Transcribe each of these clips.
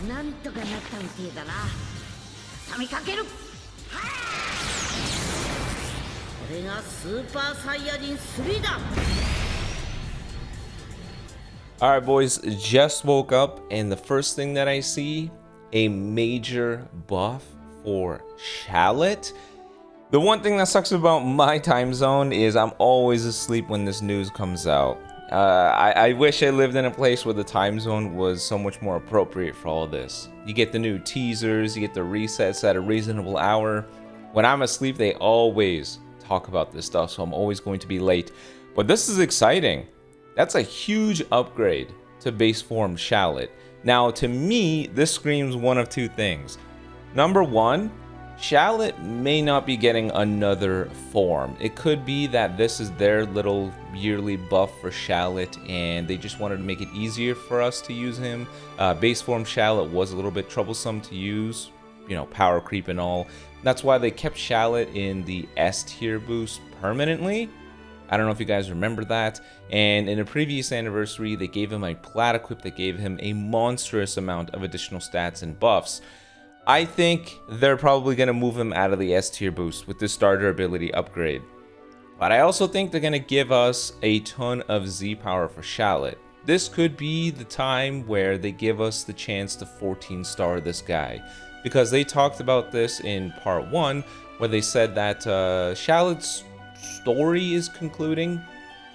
なんとかなったみてえだな。畳みかける。これがスーパーサイヤ人3だ。Alright, boys, just woke up, and the first thing that I see, a major buff for Shallot. The one thing that sucks about my time zone is I'm always asleep when this news comes out. I wish I lived in a place where the time zone was so much more appropriate for all this. You get the new teasers, you get the resets at a reasonable hour. When I'm asleep, they always talk about this stuff, so I'm always going to be late. But this is exciting. That's a huge upgrade to base form Shallot. Now, to me, this screams one of two things. Number one, Shallot may not be getting another form. It could be that this is their little yearly buff for Shallot, and they just wanted to make it easier for us to use him. Base form Shallot was a little bit troublesome to use, you know, power creep and all. That's why they kept Shallot in the S tier boost permanently. I don't know if you guys remember that. And in a previous anniversary, they gave him a plat equip that gave him a monstrous amount of additional stats and buffs. I think they're probably going to move him out of the S tier boost with this starter ability upgrade. But I also think they're going to give us a ton of Z power for Shallot. This could be the time where they give us the chance to 14-star this guy. Because they talked about this in part 1, where they said that Shallot's story is concluding.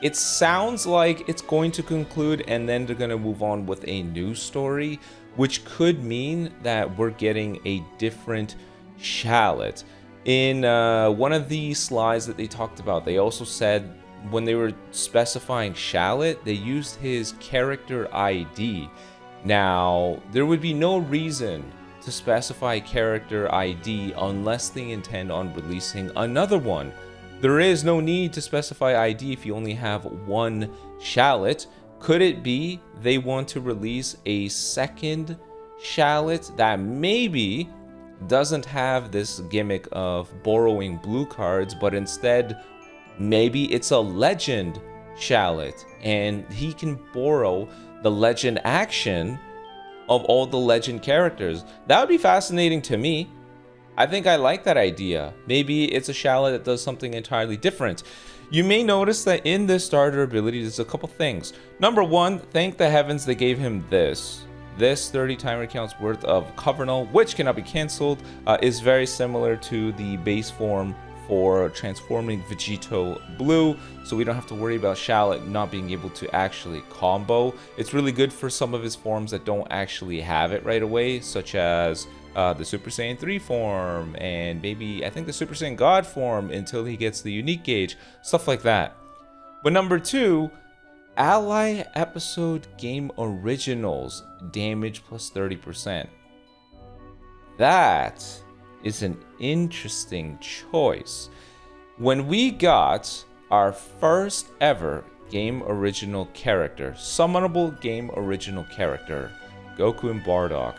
It sounds like it's going to conclude and then they're going to move on with a new story, which could mean that we're getting a different Shallot. In one of the slides that they talked about, they also said when they were specifying Shallot, they used his character ID. Now, there would be no reason to specify character ID unless they intend on releasing another one. There is no need to specify ID if you only have one Shallot. Could it be they want to release a second Shallot that maybe doesn't have this gimmick of borrowing blue cards, but instead maybe it's a legend Shallot and he can borrow the legend action of all the legend characters? That would be fascinating to me. I think I like that idea. Maybe it's a Shallot that does something entirely different. You may notice that in this starter ability, there's a couple things. Number one, thank the heavens they gave him this. This 30 timer counts worth of Covernal, which cannot be cancelled, is very similar to the base form for transforming Vegito Blue, so we don't have to worry about Shallot not being able to actually combo. It's really good for some of his forms that don't actually have it right away, such as the Super Saiyan 3 form, and maybe, I think, the Super Saiyan God form until he gets the unique gauge, stuff like that. But number two, Ally Episode Game Originals, damage plus 30%. That is an interesting choice. When we got our first ever game original character, summonable game original character, Goku and Bardock,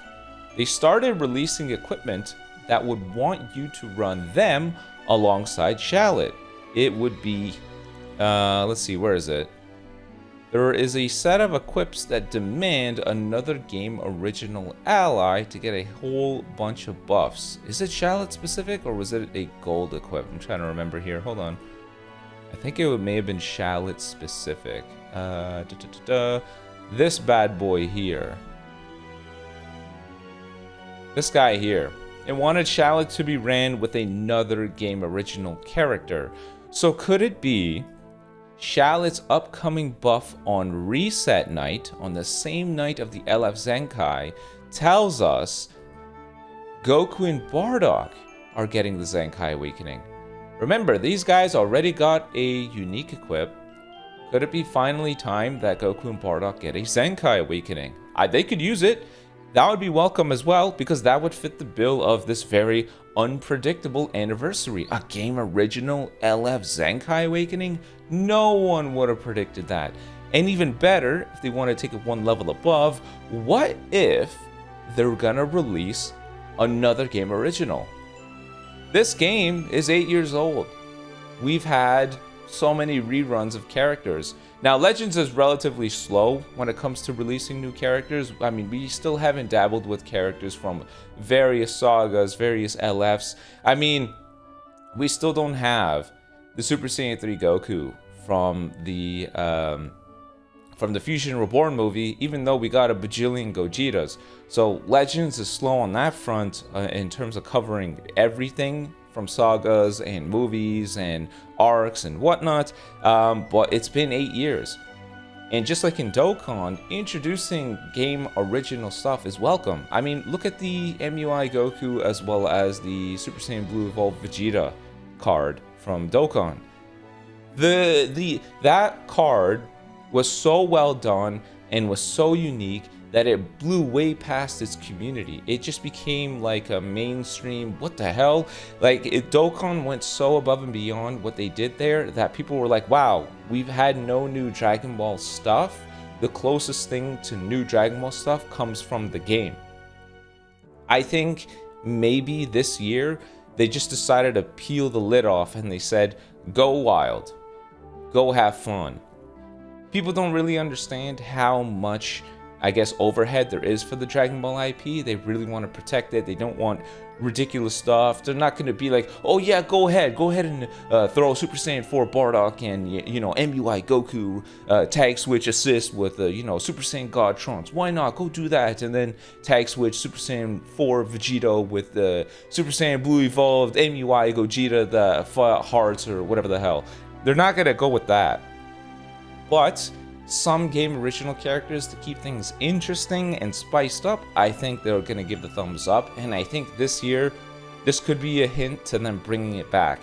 they started releasing equipment that would want you to run them alongside Shallot. It would be, let's see, where is it? There is a set of equips that demand another game original ally to get a whole bunch of buffs. Is it Shallot specific or was it a gold equip? I'm trying to remember here. Hold on. I think it may have been Shallot specific. This bad boy here. This guy here. It wanted Shallot to be ran with another game original character. So could it be Shallot's upcoming buff on reset night, on the same night of the LF Zenkai, tells us Goku and Bardock are getting the Zenkai Awakening? Remember, these guys already got a unique equip. Could it be finally time that Goku and Bardock get a Zenkai Awakening? They could use it. That would be welcome as well, because that would fit the bill of this very unpredictable anniversary. A game original LF Zenkai Awakening? No one would have predicted that. And even better, if they want to take it one level above, what if they're gonna release another game original? This game is 8 years old. We've had so many reruns of characters. Now, Legends is relatively slow when it comes to releasing new characters. I mean, we still haven't dabbled with characters from various sagas, various LFs. I mean, we still don't have the Super Saiyan 3 Goku from the Fusion Reborn movie, even though we got a bajillion Gojitas. So Legends is slow on that front in terms of covering everything from sagas and movies and arcs and whatnot, but it's been 8 years. And just like in Dokkan, introducing game original stuff is welcome. I mean, look at the MUI Goku as well as the Super Saiyan Blue Evolved Vegeta card from Dokkan. That card was so well done and was so unique that it blew way past its community. It just became like a mainstream, what the hell? Like, Dokkan went so above and beyond what they did there that people were like, wow, we've had no new Dragon Ball stuff. The closest thing to new Dragon Ball stuff comes from the game. I think maybe this year they just decided to peel the lid off and they said, go wild, go have fun. People don't really understand how much, I guess, overhead there is for the Dragon Ball IP. They really want to protect it. They don't want ridiculous stuff. They're not going to be like, oh yeah, go ahead and throw Super Saiyan 4 Bardock and, MUI Goku tag switch assist with, Super Saiyan God Trunks. Why not? Go do that. And then tag switch Super Saiyan 4 Vegeta with the Super Saiyan Blue Evolved MUI Gogeta, the Hearts or whatever the hell. They're not going to go with that. But some game original characters to keep things interesting and spiced up, I think they're going to give the thumbs up. And I think this year, this could be a hint to them bringing it back.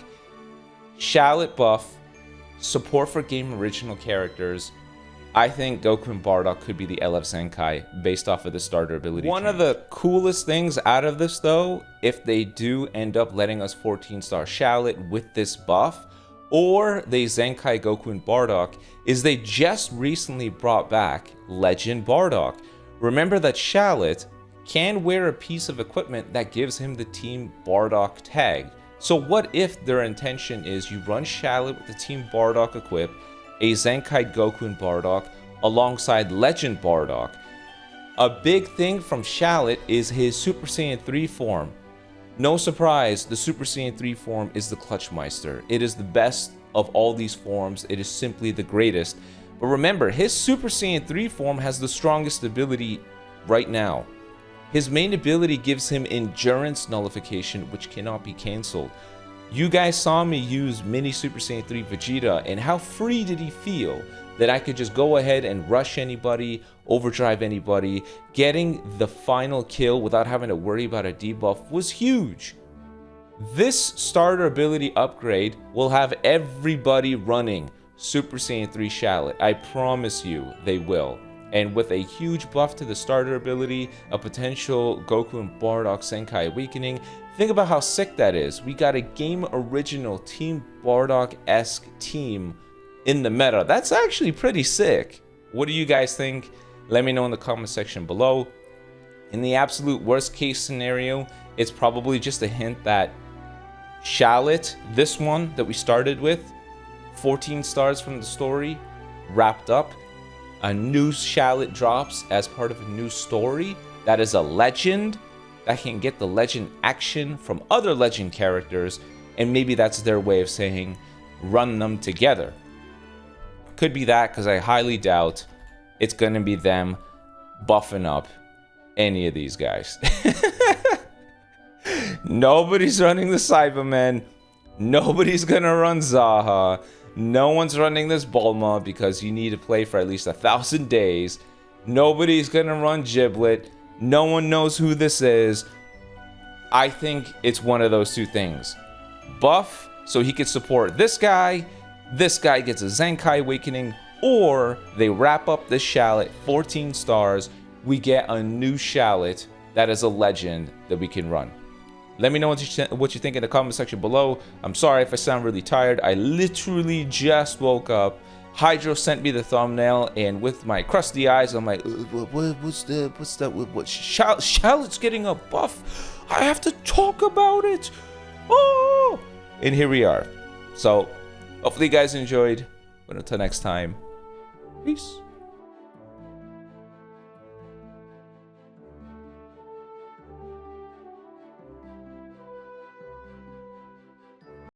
Shallot buff, support for game original characters. I think Goku and Bardock could be the LF Zenkai based off of the starter ability. One of the coolest things out of this though, if they do end up letting us 14-star Shallot with this buff, or they Zenkai Goku and Bardock, is they just recently brought back Legend Bardock. Remember that Shallot can wear a piece of equipment that gives him the Team Bardock tag. So what if their intention is you run Shallot with the Team Bardock equip, a Zenkai Goku and Bardock alongside Legend Bardock? A big thing from Shallot is his Super Saiyan 3 form. No surprise, the Super Saiyan 3 form is the Clutchmeister. It is the best of all these forms. It is simply the greatest. But remember, his Super Saiyan 3 form has the strongest ability right now. His main ability gives him endurance nullification, which cannot be cancelled. You guys saw me use Mini Super Saiyan 3 Vegeta, and how free did he feel that I could just go ahead and rush anybody, overdrive anybody. Getting the final kill without having to worry about a debuff was huge. This starter ability upgrade will have everybody running Super Saiyan 3 Shallot. I promise you they will. And with a huge buff to the starter ability, a potential Goku and Bardock Zenkai Awakening, think about how sick that is. We got a game original Team Bardock-esque team in the meta. That's actually pretty sick. What do you guys think? Let me know in the comment section below. In the absolute worst case scenario, it's probably just a hint that Shallot, this one that we started with, 14 stars from the story, wrapped up. A new Shallot drops as part of a new story. That is a legend that can get the legend action from other legend characters, and maybe that's their way of saying run them together. Could be that, because I highly doubt it's going to be them buffing up any of these guys. Nobody's running the Cybermen. Nobody's going to run Zaha. No one's running this Bulma because you need to play for at least 1,000 days. Nobody's going to run Giblet. No one knows who this is. I think it's one of those two things. Buff so he could support this guy. This guy gets a Zenkai Awakening, or they wrap up this Shallot, 14 stars. We get a new Shallot that is a legend that we can run. Let me know what you think in the comment section below. I'm sorry if I sound really tired. I literally just woke up. Hydro sent me the thumbnail, and with my crusty eyes, I'm like, what's that? Shallot's getting a buff. I have to talk about it. Oh, and here we are. So hopefully you guys enjoyed. But until next time, Peace.